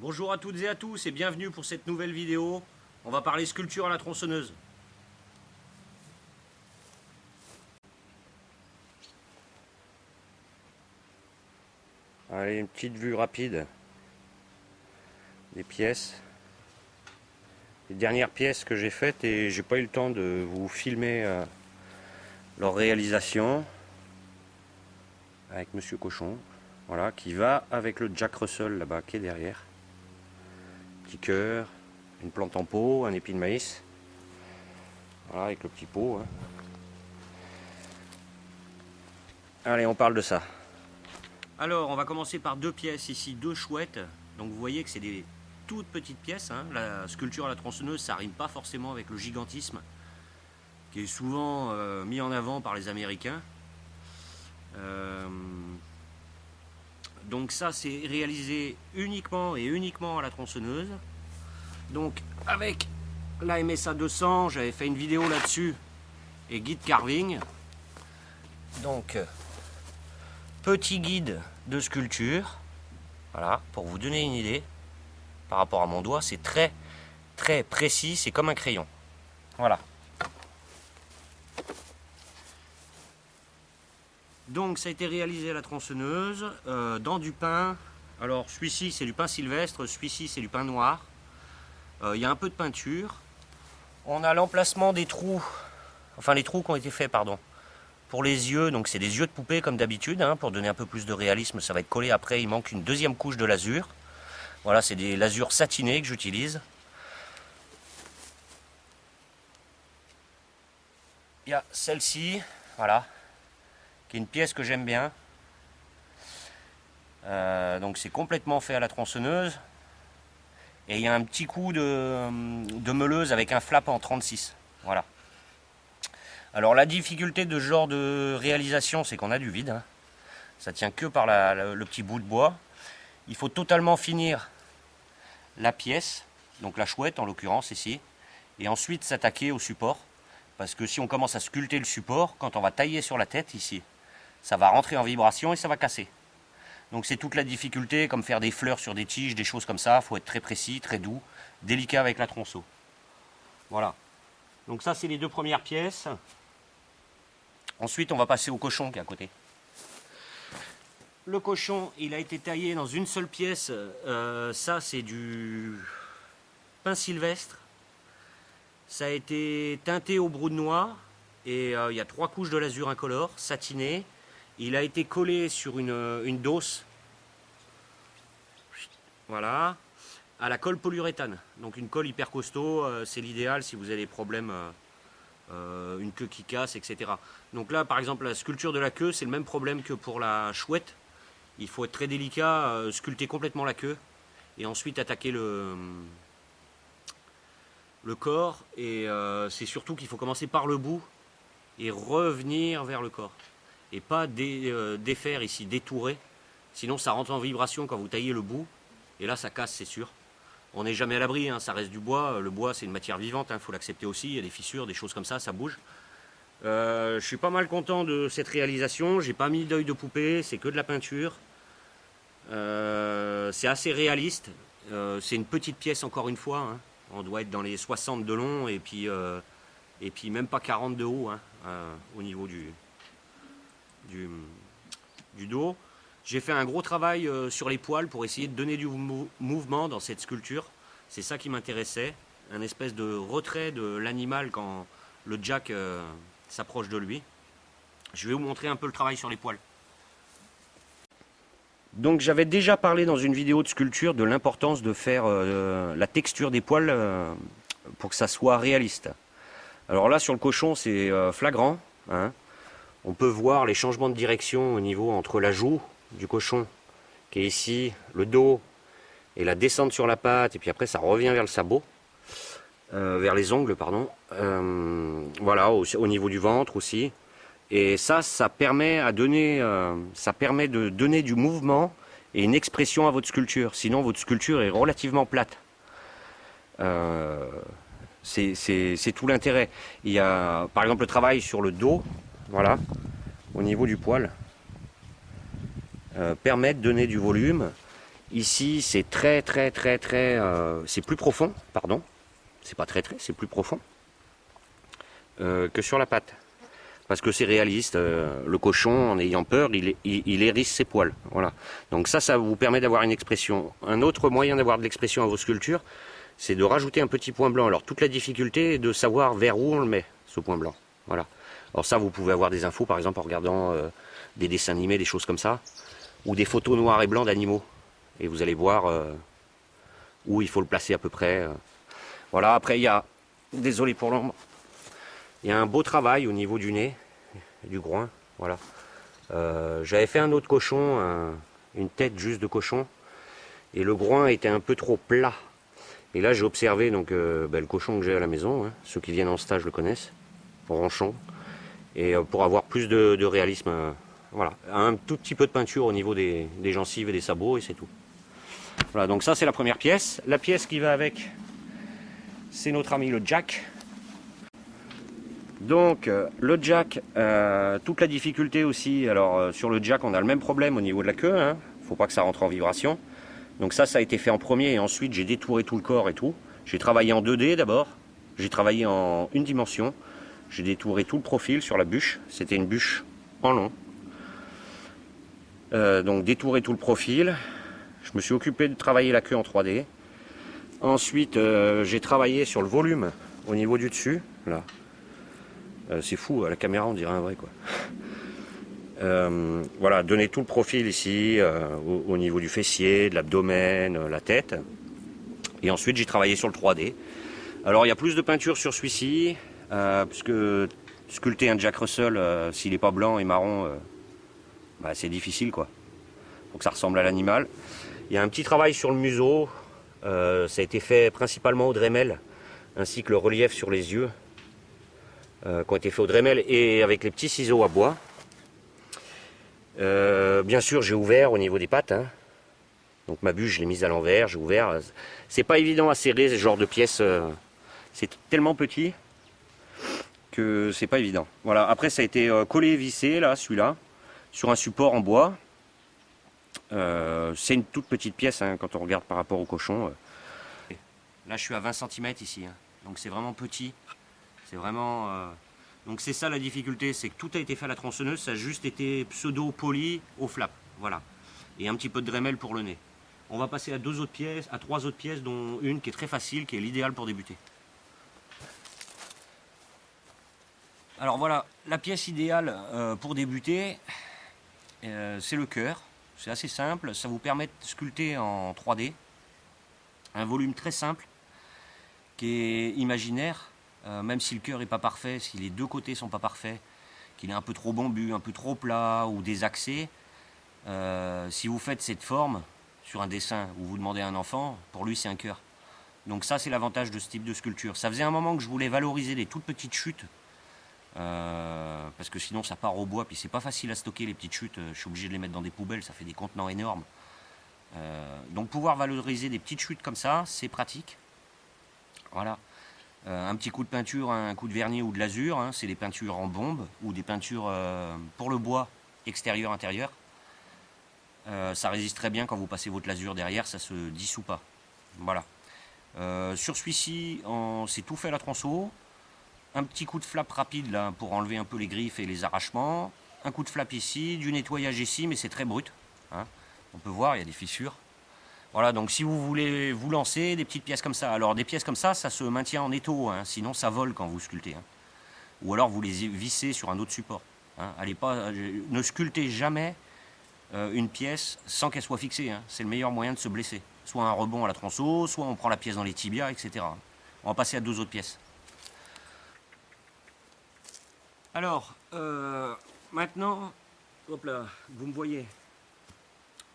Bonjour à toutes et à tous et bienvenue pour cette nouvelle vidéo. On va parler sculpture à la tronçonneuse. Allez, une petite vue rapide des pièces. Les dernières pièces que j'ai faites et j'ai pas eu le temps de vous filmer leur réalisation avec Monsieur Cochon. Voilà, qui va avec le Jack Russell là-bas qui est derrière. Petit cœur, une plante en pot, un épi de maïs. Voilà, avec le petit pot. Hein. Allez, on parle de ça. Alors, on va commencer par deux pièces ici, deux chouettes. Donc vous voyez que c'est des toutes petites pièces. Hein. La sculpture à la tronçonneuse, ça rime pas forcément avec le gigantisme, qui est souvent mis en avant par les Américains. Donc ça, c'est réalisé uniquement à la tronçonneuse. Donc avec la MSA 200, j'avais fait une vidéo là-dessus et guide carving. Donc petit guide de sculpture, voilà, pour vous donner une idée par rapport à mon doigt, c'est très précis, c'est comme un crayon. Voilà. Donc ça a été réalisé à la tronçonneuse, dans du pain. Alors celui-ci c'est du pain sylvestre, celui-ci c'est du pain noir. Il y a un peu de peinture. On a l'emplacement des trous, enfin les trous qui ont été faits, pardon. Pour les yeux, donc c'est des yeux de poupée comme d'habitude, hein, pour donner un peu plus de réalisme, ça va être collé après, il manque une deuxième couche de lasure. Voilà, c'est des lasures satinées que j'utilise. Il y a celle-ci, voilà, qui est une pièce que j'aime bien. Donc c'est complètement fait à la tronçonneuse. Et il y a un petit coup de meuleuse avec un flap en 36. Voilà. Alors la difficulté de ce genre de réalisation, c'est qu'on a du vide. Hein. Ça tient que par le petit bout de bois. Il faut totalement finir la pièce, donc la chouette en l'occurrence ici, et ensuite s'attaquer au support. Parce que si on commence à sculpter le support, quand on va tailler sur la tête ici, ça va rentrer en vibration et ça va casser. Donc c'est toute la difficulté, comme faire des fleurs sur des tiges, des choses comme ça. Il faut être très précis, très doux, délicat avec la tronçon. Voilà. Donc ça, c'est les deux premières pièces. Ensuite, on va passer au cochon qui est à côté. Le cochon, il a été taillé dans une seule pièce. Ça, c'est du pain sylvestre. Ça a été teinté au brou de noix. Et il y a 3 couches de lasure incolore, satiné. Il a été collé sur une dose. Voilà. À la colle polyuréthane. Donc une colle hyper costaud. C'est l'idéal si vous avez des problèmes... une queue qui casse, etc. Donc là, par exemple, la sculpture de la queue, c'est le même problème que pour la chouette. Il faut être très délicat, sculpter complètement la queue, et ensuite attaquer le corps. Et c'est surtout qu'il faut commencer par le bout, et revenir vers le corps. Et pas défaire ici, détourer. Sinon, ça rentre en vibration quand vous taillez le bout, et là, ça casse, c'est sûr. On n'est jamais à l'abri, hein, ça reste du bois. Le bois, c'est une matière vivante, il faut l'accepter aussi. Il y a des fissures, des choses comme ça bouge. Je suis pas mal content de cette réalisation. J'ai pas mis d'œil de poupée, c'est que de la peinture. C'est assez réaliste. C'est une petite pièce, encore une fois. Hein. On doit être dans les 60 de long et puis même pas 40 de haut, hein, au niveau du dos. J'ai fait un gros travail sur les poils pour essayer de donner du mouvement dans cette sculpture. C'est ça qui m'intéressait, un espèce de retrait de l'animal quand le Jack s'approche de lui. Je vais vous montrer un peu le travail sur les poils. Donc j'avais déjà parlé dans une vidéo de sculpture de l'importance de faire la texture des poils pour que ça soit réaliste. Alors là sur le cochon c'est flagrant. Hein. On peut voir les changements de direction au niveau entre la joue du cochon qui est ici, le dos et la descente sur la patte, et puis après ça revient vers le sabot, vers les ongles pardon, voilà, au niveau du ventre aussi, et ça permet de donner du mouvement et une expression à votre sculpture. Sinon votre sculpture est relativement plate. C'est tout l'intérêt. Il y a par exemple le travail sur le dos, voilà, au niveau du poil, permet de donner du volume Ici, c'est c'est plus profond, pardon. C'est pas très, c'est plus profond que sur la pâte. Parce que c'est réaliste, le cochon, en ayant peur, il hérisse ses poils. Voilà. Donc ça vous permet d'avoir une expression. Un autre moyen d'avoir de l'expression à vos sculptures, c'est de rajouter un petit point blanc. Alors toute la difficulté est de savoir vers où on le met, ce point blanc. Voilà. Alors ça, vous pouvez avoir des infos, par exemple, en regardant des dessins animés, des choses comme ça, ou des photos noires et blancs d'animaux. Et vous allez voir où il faut le placer à peu près. Voilà, après il y a, désolé pour l'ombre, il y a un beau travail au niveau du nez, du groin, voilà. J'avais fait un autre cochon, une tête juste de cochon, et le groin était un peu trop plat. Et là j'ai observé donc le cochon que j'ai à la maison, hein, ceux qui viennent en stage le connaissent, Ronchon, et pour avoir plus de réalisme, voilà, un tout petit peu de peinture au niveau des gencives et des sabots et c'est tout. Voilà, donc ça c'est la première pièce. La pièce qui va avec, c'est notre ami le jack. Donc le jack, toute la difficulté aussi, alors sur le jack on a le même problème au niveau de la queue, hein. Faut pas que ça rentre en vibration. Donc ça a été fait en premier et ensuite j'ai détouré tout le corps et tout. J'ai travaillé en 2D d'abord, j'ai travaillé en une dimension, j'ai détouré tout le profil sur la bûche, c'était une bûche en long. Donc détouré tout le profil, je me suis occupé de travailler la queue en 3D. Ensuite j'ai travaillé sur le volume au niveau du dessus, là. C'est fou, à la caméra on dirait un vrai quoi. Voilà, donner tout le profil ici, au niveau du fessier, de l'abdomen, la tête. Et ensuite j'ai travaillé sur le 3D. Alors il y a plus de peinture sur celui-ci, puisque sculpter un Jack Russell, s'il n'est pas blanc et marron, c'est difficile quoi. Faut que ça ressemble à l'animal. Il y a un petit travail sur le museau, ça a été fait principalement au Dremel, ainsi que le relief sur les yeux. Qui ont été faits au Dremel et avec les petits ciseaux à bois. Bien sûr, j'ai ouvert au niveau des pattes. Hein. Donc ma bûche, je l'ai mise à l'envers, j'ai ouvert. C'est pas évident à serrer ce genre de pièces. C'est tellement petit que c'est pas évident. Voilà. Après, ça a été collé et vissé, là, celui-là, sur un support en bois. C'est une toute petite pièce hein, quand on regarde par rapport au cochon. Là, je suis à 20 cm ici. Hein. Donc c'est vraiment petit. C'est vraiment... Donc c'est ça la difficulté, c'est que tout a été fait à la tronçonneuse, ça a juste été pseudo-poli au flap, voilà. Et un petit peu de Dremel pour le nez. On va passer à trois autres pièces, dont une qui est très facile, qui est l'idéal pour débuter. Alors voilà, la pièce idéale pour débuter, c'est le cœur. C'est assez simple, ça vous permet de sculpter en 3D. Un volume très simple, qui est imaginaire. Même si le cœur n'est pas parfait, si les deux côtés sont pas parfaits, qu'il est un peu trop bombu, un peu trop plat ou désaxé, si vous faites cette forme sur un dessin où vous demandez à un enfant, pour lui c'est un cœur. Donc ça c'est l'avantage de ce type de sculpture. Ça faisait un moment que je voulais valoriser les toutes petites chutes, parce que sinon ça part au bois, puis c'est pas facile à stocker les petites chutes, je suis obligé de les mettre dans des poubelles, ça fait des contenants énormes. Donc pouvoir valoriser des petites chutes comme ça, c'est pratique. Voilà. Un petit coup de peinture, un coup de vernis ou de l'azur, hein, c'est des peintures en bombe ou des peintures pour le bois extérieur-intérieur. Ça résiste très bien quand vous passez votre lasure derrière, ça se dissout pas. Voilà. Sur celui-ci, c'est tout fait à la tronçon. Un petit coup de flap rapide là, pour enlever un peu les griffes et les arrachements. Un coup de flap ici, du nettoyage ici, mais c'est très brut. Hein. On peut voir, il y a des fissures. Voilà, donc si vous voulez vous lancer, des petites pièces comme ça. Alors des pièces comme ça se maintient en étau, hein, sinon ça vole quand vous sculptez. Hein. Ou alors vous les vissez sur un autre support. Hein. Ne sculptez jamais une pièce sans qu'elle soit fixée. Hein. C'est le meilleur moyen de se blesser. Soit un rebond à la tronçon, soit on prend la pièce dans les tibias, etc. On va passer à deux autres pièces. Alors, maintenant, hop là, vous me voyez,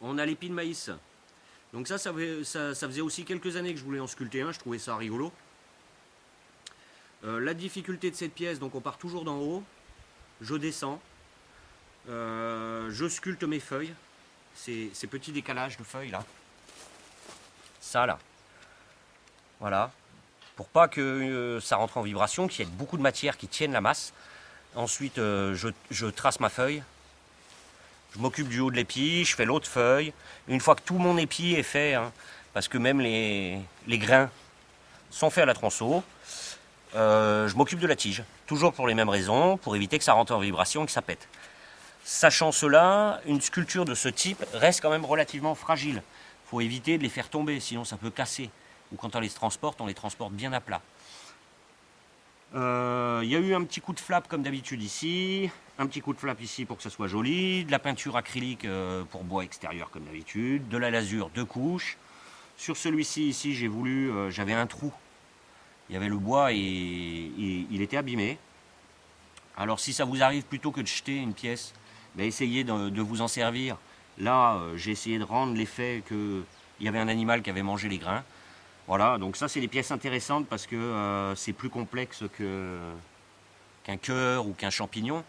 on a l'épi de maïs. Donc ça faisait aussi quelques années que je voulais en sculpter un, je trouvais ça rigolo. La difficulté de cette pièce, donc on part toujours d'en haut, je descends, je sculpte mes feuilles, ces petits décalages de feuilles là, ça là, voilà, pour pas que ça rentre en vibration, qu'il y ait beaucoup de matière qui tienne la masse. Ensuite je trace ma feuille, Je m'occupe du haut de l'épi, je fais l'autre feuille. Une fois que tout mon épi est fait, hein, parce que même les grains sont faits à la tronçon, je m'occupe de la tige. Toujours pour les mêmes raisons, pour éviter que ça rentre en vibration et que ça pète. Sachant cela, une sculpture de ce type reste quand même relativement fragile. Il faut éviter de les faire tomber, sinon ça peut casser. Ou quand on les transporte bien à plat. Il y a eu un petit coup de flap comme d'habitude ici, un petit coup de flap ici pour que ça soit joli, de la peinture acrylique pour bois extérieur comme d'habitude, de la lasure 2 couches. Sur celui-ci ici j'ai voulu, j'avais un trou, il y avait le bois et il était abîmé. Alors si ça vous arrive plutôt que de jeter une pièce, ben essayez de vous en servir. Là j'ai essayé de rendre l'effet qu'il y avait un animal qui avait mangé les grains. Voilà, donc ça c'est des pièces intéressantes parce que c'est plus complexe qu'un cœur ou qu'un champignon.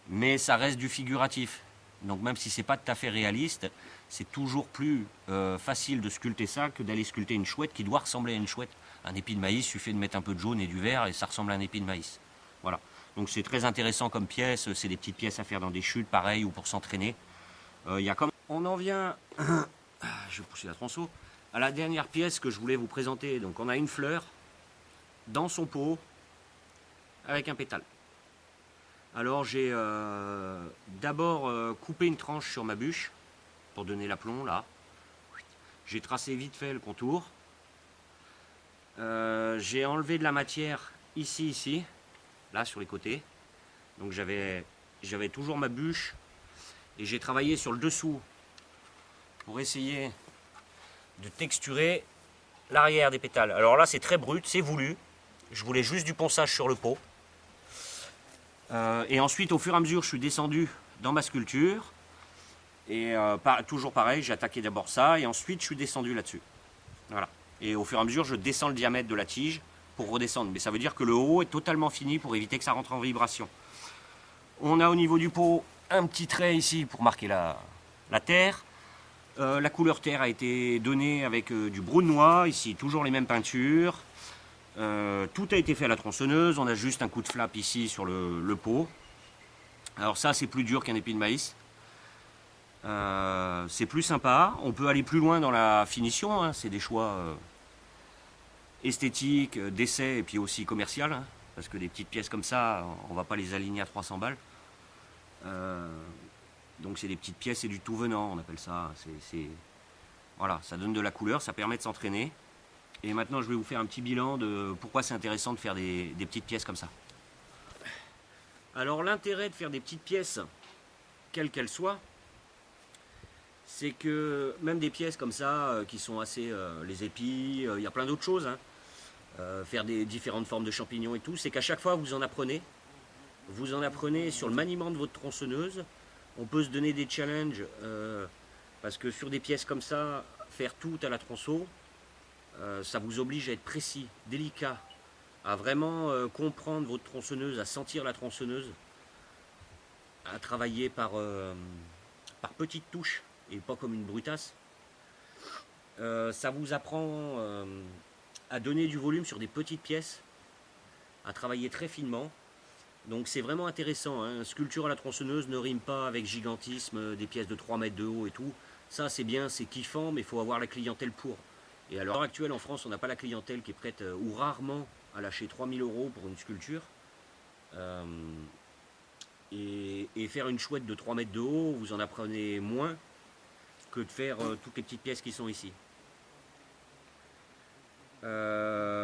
Mais ça reste du figuratif. Donc même si c'est pas tout à fait réaliste, c'est toujours plus facile de sculpter ça que d'aller sculpter une chouette qui doit ressembler à une chouette. Un épi de maïs, il suffit de mettre un peu de jaune et du vert et ça ressemble à un épi de maïs. Voilà, donc c'est très intéressant comme pièce, c'est des petites pièces à faire dans des chutes pareil ou pour s'entraîner. On en vient, je vais pousser la tronçon, à la dernière pièce que je voulais vous présenter. Donc on a une fleur dans son pot avec un pétale. Alors j'ai d'abord coupé une tranche sur ma bûche pour donner l'aplomb là. J'ai tracé vite fait le contour. J'ai enlevé de la matière ici, là sur les côtés. Donc j'avais toujours ma bûche et j'ai travaillé sur le dessous pour essayer de texturer l'arrière des pétales. Alors là c'est très brut, c'est voulu. Je voulais juste du ponçage sur le pot. Et ensuite au fur et à mesure je suis descendu dans ma sculpture. Et toujours pareil, j'ai attaqué d'abord ça et ensuite je suis descendu là-dessus. Voilà. Et au fur et à mesure je descends le diamètre de la tige pour redescendre. Mais ça veut dire que le haut est totalement fini pour éviter que ça rentre en vibration. On a au niveau du pot un petit trait ici pour marquer la terre. La couleur terre a été donnée avec du brunois, ici toujours les mêmes peintures. Tout a été fait à la tronçonneuse, on a juste un coup de flap ici sur le pot. Alors ça c'est plus dur qu'un épi de maïs. C'est plus sympa, on peut aller plus loin dans la finition, hein. C'est des choix esthétiques, d'essai et puis aussi commercial. Hein. Parce que des petites pièces comme ça, on va pas les aligner à 300 balles. Donc c'est des petites pièces et du tout venant, on appelle ça. Voilà, ça donne de la couleur, ça permet de s'entraîner. Et maintenant je vais vous faire un petit bilan de pourquoi c'est intéressant de faire des petites pièces comme ça. Alors l'intérêt de faire des petites pièces, quelles qu'elles soient, c'est que même des pièces comme ça, qui sont assez... les épis, il y a plein d'autres choses, hein. Faire des différentes formes de champignons et tout, c'est qu'à chaque fois vous en apprenez. Vous en apprenez sur le maniement de votre tronçonneuse. On peut se donner des challenges, parce que sur des pièces comme ça, faire tout à la tronçon, ça vous oblige à être précis, délicat, à vraiment comprendre votre tronçonneuse, à sentir la tronçonneuse, à travailler par petites touches et pas comme une brutasse. Ça vous apprend à donner du volume sur des petites pièces, à travailler très finement. Donc c'est vraiment intéressant, hein. Sculpture à la tronçonneuse ne rime pas avec gigantisme, des pièces de 3 mètres de haut et tout. Ça c'est bien, c'est kiffant, mais il faut avoir la clientèle pour. Et à l'heure actuelle en France, on n'a pas la clientèle qui est prête, ou rarement, à lâcher 3000 € pour une sculpture. Et faire une chouette de 3 mètres de haut, vous en apprenez moins que de faire toutes les petites pièces qui sont ici.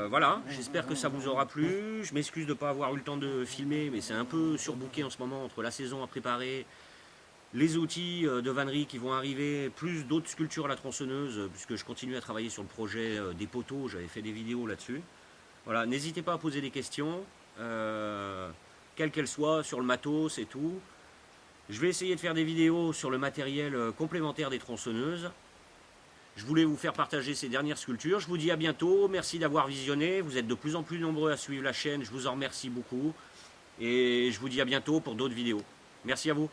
Voilà, j'espère que ça vous aura plu. Je m'excuse de ne pas avoir eu le temps de filmer, mais c'est un peu surbooké en ce moment entre la saison à préparer, les outils de vannerie qui vont arriver, plus d'autres sculptures à la tronçonneuse, puisque je continue à travailler sur le projet des poteaux, j'avais fait des vidéos là-dessus. Voilà, n'hésitez pas à poser des questions, quelles qu'elles soient, sur le matos et tout. Je vais essayer de faire des vidéos sur le matériel complémentaire des tronçonneuses. Je voulais vous faire partager ces dernières sculptures. Je vous dis à bientôt. Merci d'avoir visionné. Vous êtes de plus en plus nombreux à suivre la chaîne. Je vous en remercie beaucoup. Et je vous dis à bientôt pour d'autres vidéos. Merci à vous.